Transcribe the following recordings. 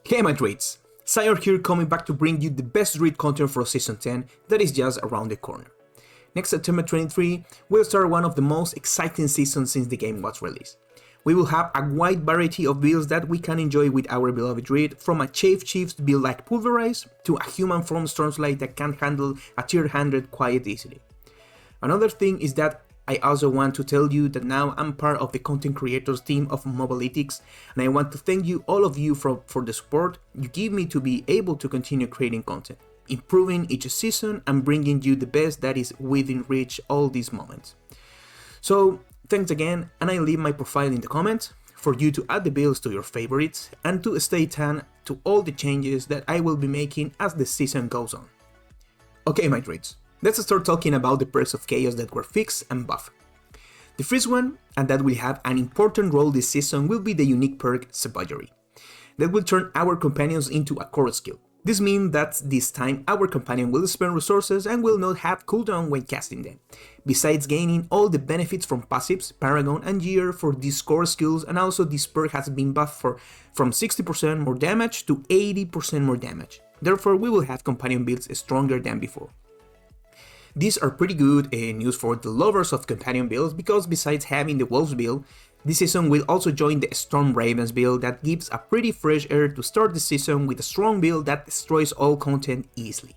Hey my druids! Zaior here, coming back to bring you the best druid content for Season 10 that is just around the corner. Next September 23, we'll start one of the most exciting seasons since the game was released. We will have a wide variety of builds that we can enjoy with our beloved druid, from a Chafe Chief's build like Pulverize, to a human form Stormslide that can handle a tier 100 quite easily. Another thing is that I also want to tell you that now I'm part of the content creators team of Mobalytics, and I want to thank you, all of you, for the support you give me to be able to continue creating content, improving each season and bringing you the best that is within reach all these moments. So thanks again, and I leave my profile in the comments for you to add the builds to your favorites and to stay tuned to all the changes that I will be making as the season goes on. Okay my druids, let's start talking about the perks of chaos that were fixed and buffed. The first one, and that will have an important role this season, will be the unique perk Savagery. That will turn our companions into a core skill. This means that this time our companion will spend resources and will not have cooldown when casting them, besides gaining all the benefits from passives, Paragon and Gear for these core skills, and also this perk has been buffed from 60% more damage to 80% more damage. Therefore we will have companion builds stronger than before. These are pretty good news for the lovers of companion builds, because besides having the Wolves build, this season will also join the Storm Ravens build that gives a pretty fresh air to start the season with a strong build that destroys all content easily.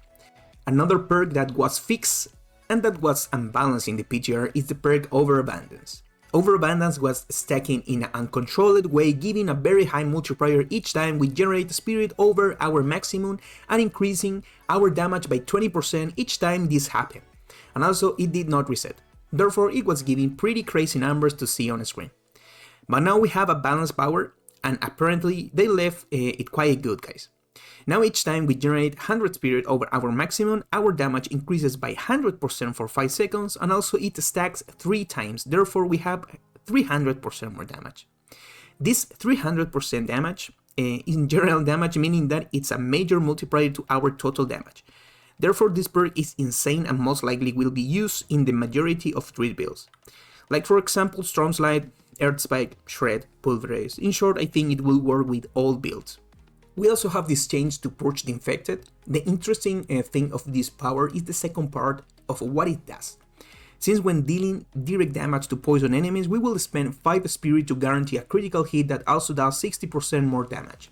Another perk that was fixed and that was unbalanced in the PTR is the perk Overabundance. Overabundance was stacking in an uncontrolled way, giving a very high multiplier each time we generate spirit over our maximum and increasing our damage by 20% each time this happened. And also it did not reset, therefore it was giving pretty crazy numbers to see on screen. But now we have a balanced power, and apparently they left it quite good, guys. Now each time we generate 100 spirit over our maximum, our damage increases by 100% for 5 seconds, and also it stacks 3 times, therefore we have 300% more damage. This 300% damage is general damage, meaning that it's a major multiplier to our total damage. Therefore this perk is insane and most likely will be used in the majority of druid builds. Like for example Stormslide, Earth Spike, Shred, Pulverize. In short, I think it will work with all builds. We also have this change to Purge the Infected. The interesting thing of this power is the second part of what it does. Since when dealing direct damage to poison enemies, we will spend 5 spirit to guarantee a critical hit that also does 60% more damage.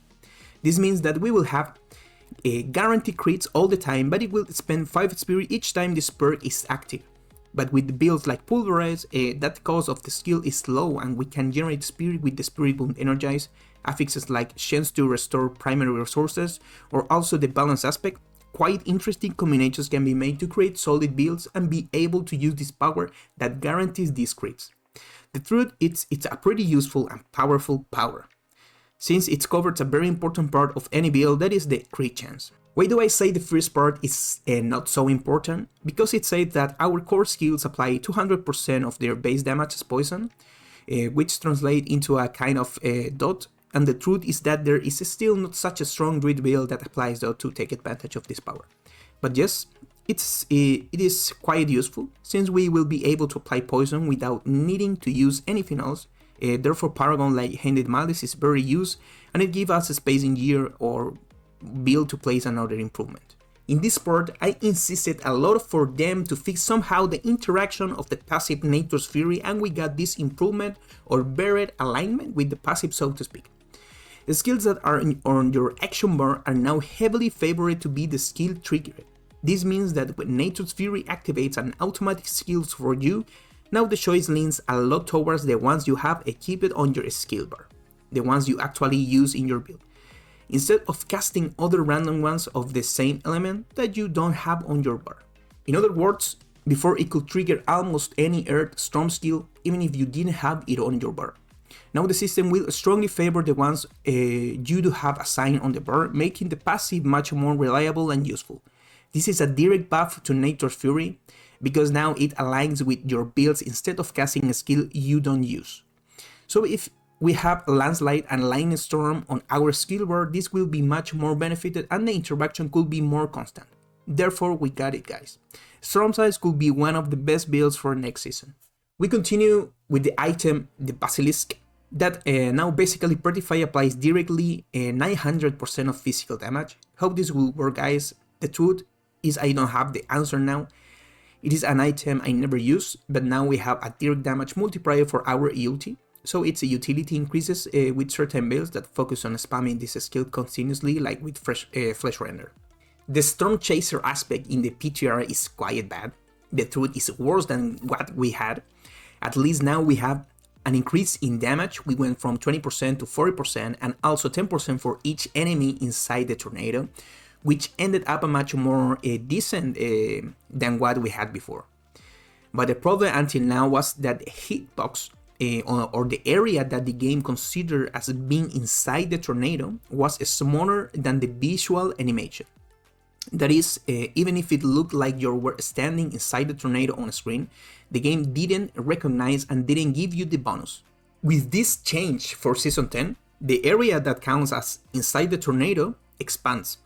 This means that we will have guaranteed crits all the time, but it will spend 5 spirit each time this perk is active. But with the builds like Pulverize, that cost of the skill is low and we can generate spirit with the Spirit Boom Energize, affixes like chance to restore primary resources, or also the balance aspect. Quite interesting combinations can be made to create solid builds and be able to use this power that guarantees these crits. The truth is, it's a pretty useful and powerful power, since it covers a very important part of any build, that is the crit chance. Why do I say the first part is not so important? Because it says that our core skills apply 200% of their base damage as poison, which translates into a kind of dot, and the truth is that there is still not such a strong druid build that applies dot to take advantage of this power. But yes, it is quite useful, since we will be able to apply poison without needing to use anything else. Therefore Paragon like Handed Malice is very used, and it gives us a space in gear or build to place another improvement. In this part, I insisted a lot for them to fix somehow the interaction of the passive Nature's Fury, and we got this improvement or better alignment with the passive, so to speak. The skills that are on your action bar are now heavily favored to be the skill triggered. This means that when Nature's Fury activates an automatic skills for you, now the choice leans a lot towards the ones you have equipped on your skill bar, the ones you actually use in your build, instead of casting other random ones of the same element that you don't have on your bar. In other words, before it could trigger almost any Earth Storm skill even if you didn't have it on your bar. Now the system will strongly favor the ones you do have assigned on the bar, making the passive much more reliable and useful. This is a direct buff to Nature's Fury, because now it aligns with your builds instead of casting a skill you don't use. So if we have Landslide and Lightning Storm on our skill bar, this will be much more benefited and the interaction could be more constant. Therefore we got it, guys. Storm Size could be one of the best builds for next season. We continue with the item, the Basilisk. that now basically Pretty Fire applies directly 900% of physical damage. How this will work, guys? The truth is I don't have the answer now. It is an item I never use, but now we have a direct damage multiplier for our ulti. So its utility increases with certain builds that focus on spamming this skill continuously, like with Flesh Render. The Storm Chaser aspect in the PTR is quite bad. The truth is worse than what we had. At least now we have an increase in damage. We went from 20% to 40% and also 10% for each enemy inside the tornado, which ended up much more decent than what we had before. But the problem until now was that the hitbox or the area that the game considered as being inside the tornado was smaller than the visual animation. That is, even if it looked like you were standing inside the tornado on screen, the game didn't recognize and didn't give you the bonus. With this change for Season 10, the area that counts as inside the tornado expands.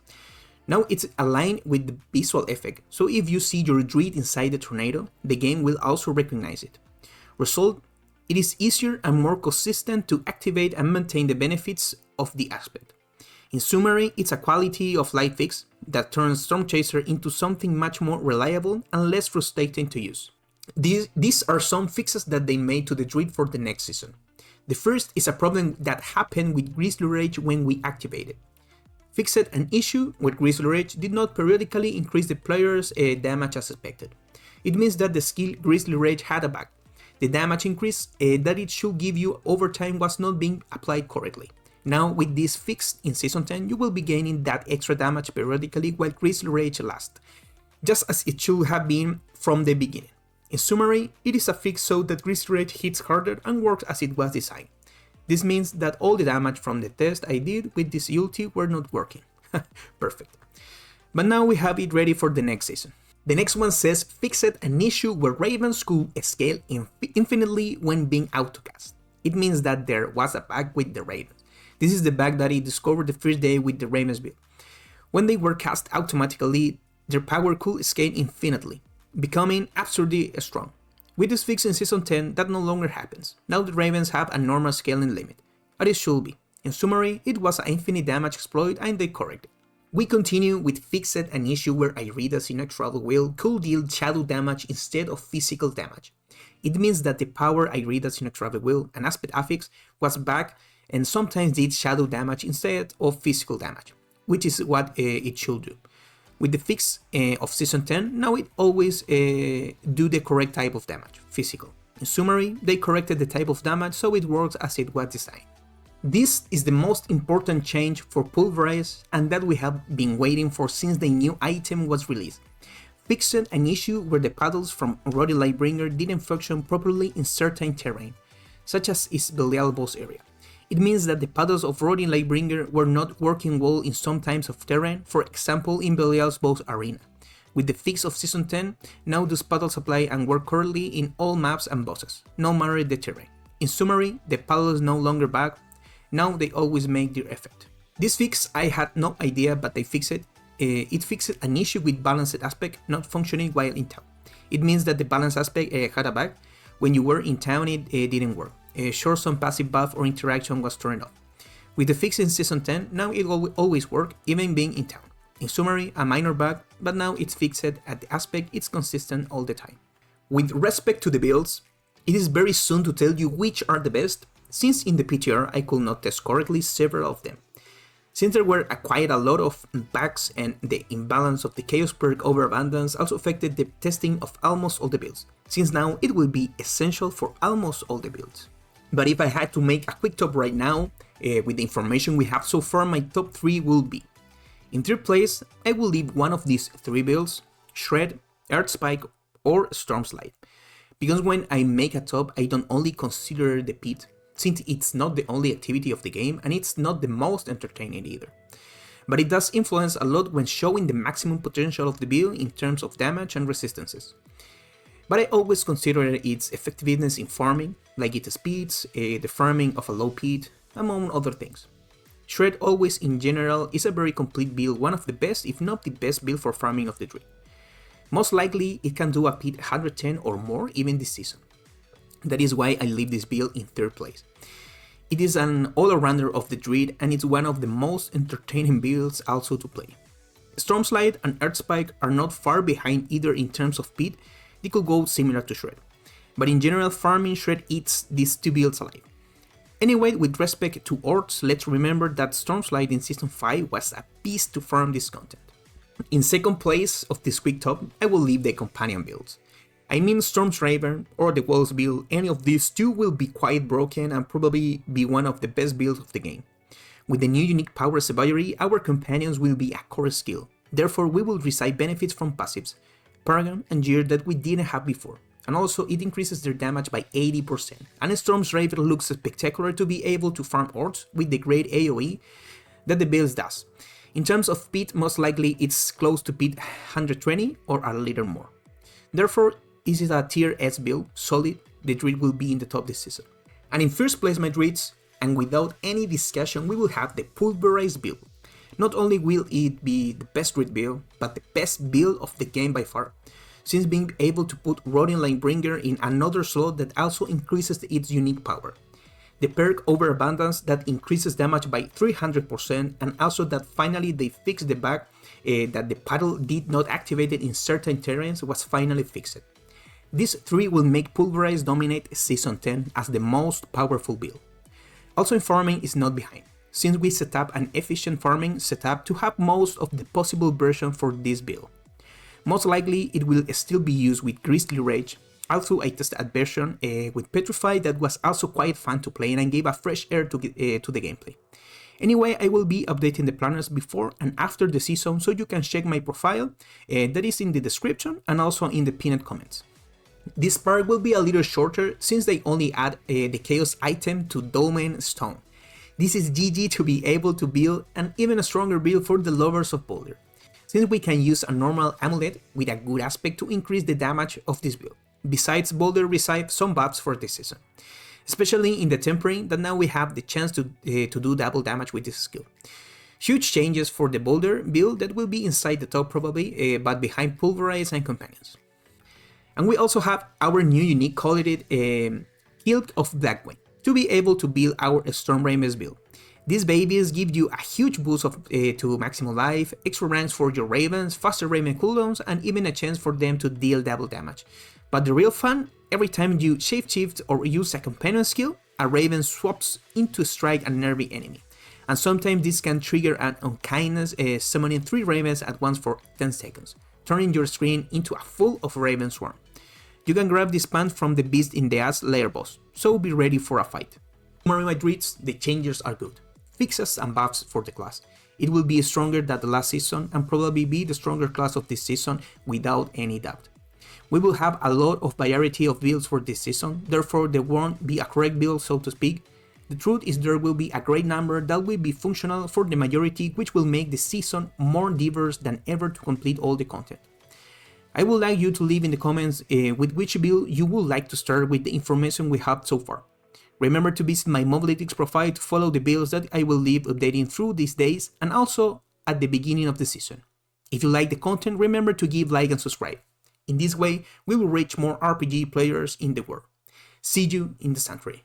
Now it's aligned with the visual effect, so if you see your druid inside the tornado, the game will also recognize it. Result, it is easier and more consistent to activate and maintain the benefits of the aspect. In summary, it's a quality of life fix that turns Storm Chaser into something much more reliable and less frustrating to use. These are some fixes that they made to the druid for the next season. The first is a problem that happened with Grizzly Rage when we activated. Fixed an issue where Grizzly Rage did not periodically increase the player's damage as expected. It means that the skill Grizzly Rage had a bug. The damage increase that it should give you over time was not being applied correctly. Now with this fix in Season 10, you will be gaining that extra damage periodically while Grizzly Rage lasts, just as it should have been from the beginning. In summary, it is a fix so that Grizzly Rage hits harder and works as it was designed. This means that all the damage from the test I did with this ulti were not working. Perfect. But now we have it ready for the next season. The next one says fixed an issue where Ravens could scale infinitely when being autocast. It means that there was a bug with the Ravens. This is the bug that I discovered the first day with the Ravens build. When they were cast automatically, their power could scale infinitely, becoming absurdly strong. With this fix in Season 10, that no longer happens. Now the Ravens have a normal scaling limit, as it should be. In summary, it was an infinite damage exploit and they corrected. We continue with fixed an issue where Irida Sinectral Will could deal shadow damage instead of physical damage. It means that the power Irida Sinectral Will and Aspect Affix was back and sometimes did shadow damage instead of physical damage, which is what it should do. With the fix of Season 10, now it always do the correct type of damage, physical. In summary, they corrected the type of damage so it works as it was designed. This is the most important change for Pulverize and that we have been waiting for since the new item was released. Fixed an issue where the paddles from Roddy Lightbringer didn't function properly in certain terrain, such as its Belial boss area. It means that the paddles of Roddy Lightbringer were not working well in some types of terrain, for example in Belial's boss arena. With the fix of Season 10, now those paddles apply and work correctly in all maps and bosses, no matter the terrain. In summary, the paddles no longer bug, now they always make their effect. This fix I had no idea, but they fixed it. It fixed an issue with balanced aspect not functioning while in town. It means that the balance aspect had a bug. When you were in town it didn't work. Sure, some passive buff or interaction was turned off. With the fix in Season 10, now it will always work, even being in town. In summary, a minor bug, but now it's fixed at the aspect it's consistent all the time. With respect to the builds, it is very soon to tell you which are the best, since in the PTR I could not test correctly several of them. Since there were quite a lot of bugs and the imbalance of the Chaos perk over Abundance also affected the testing of almost all the builds, since now it will be essential for almost all the builds. But if I had to make a quick top right now, with the information we have so far, my top 3 will be: in third place, I will leave one of these 3 builds, Shred, Earth Spike, or Storm Slide, because when I make a top, I don't only consider the pit, since it's not the only activity of the game and it's not the most entertaining either. But it does influence a lot when showing the maximum potential of the build in terms of damage and resistances. But I always consider its effectiveness in farming, like its speeds, the farming of a low pit, among other things. Shred always in general is a very complete build, one of the best if not the best build for farming of the Druid. Most likely it can do a pit 110 or more even this season. That is why I leave this build in third place. It is an all-arounder of the Druid and it's one of the most entertaining builds also to play. Stormslide and Earthspike are not far behind either in terms of speed, they could go similar to Shred. But in general, farming Shred eats these two builds alive. Anyway, with respect to Orcs, let's remember that Stormslide in Season 5 was a beast to farm this content. In second place of this quick top, I will leave the companion builds. I mean Storm's Raven or the Wolves build, any of these two will be quite broken and probably be one of the best builds of the game. With the new unique power Zaior, our companions will be a core skill, therefore we will receive benefits from passives, Paragon and Gear that we didn't have before. And also it increases their damage by 80%, and Storm's Raven looks spectacular to be able to farm Orcs with the great AoE that the build does. In terms of speed, most likely it's close to speed 120 or a little more. Therefore, this is a tier S build, solid, the Druid will be in the top this season. And in first place my Druids, and without any discussion we will have the Pulverized build. Not only will it be the best Druid build, but the best build of the game by far, since being able to put Rotting Linebringer in another slot that also increases its unique power. The perk Overabundance that increases damage by 300%, and also that finally they fixed the bug that the paddle did not activate it in certain terrains was finally fixed. These three will make Pulverize dominate Season 10 as the most powerful build. Also in farming is not behind, since we set up an efficient farming setup to have most of the possible version for this build. Most likely it will still be used with Grisly Rage. Also I tested a version with Petrify that was also quite fun to play and gave a fresh air to the gameplay. Anyway, I will be updating the planners before and after the season, so you can check my profile, that is in the description and also in the pinned comments. This part will be a little shorter since they only add the Chaos item to Dolmen Stone. This is GG to be able to build an even stronger build for the lovers of Boulder, since we can use a normal amulet with a good aspect to increase the damage of this build. Besides, Boulder received some buffs for this season, especially in the Tempering that now we have the chance to do double damage with this skill. Huge changes for the Boulder build that will be inside the top probably, but behind Pulverize and Companions. And we also have our new unique called it Hilt of Blackwing, to be able to build our Storm Ravens build. These babies give you a huge boost to maximum life, extra ranks for your Ravens, faster Raven cooldowns, and even a chance for them to deal double damage. But the real fun, every time you shapeshift or use a companion skill, a Raven swaps into strike a nervy enemy. And sometimes this can trigger an unkindness, summoning 3 Ravens at once for 10 seconds, turning your screen into a full of Raven swarm. You can grab this pant from the Beast in the Ass layer boss, so be ready for a fight. Tomorrow my Druids, the changes are good. Fixes and buffs for the class. It will be stronger than the last season and probably be the stronger class of this season without any doubt. We will have a lot of variety of builds for this season, therefore there won't be a correct build so to speak. The truth is there will be a great number that will be functional for the majority, which will make the season more diverse than ever to complete all the content. I would like you to leave in the comments with which build you would like to start with the information we have so far. Remember to visit my Mobalytics profile to follow the builds that I will leave updating through these days and also at the beginning of the season. If you like the content, remember to give like and subscribe. In this way, we will reach more RPG players in the world. See you in the Sanctuary.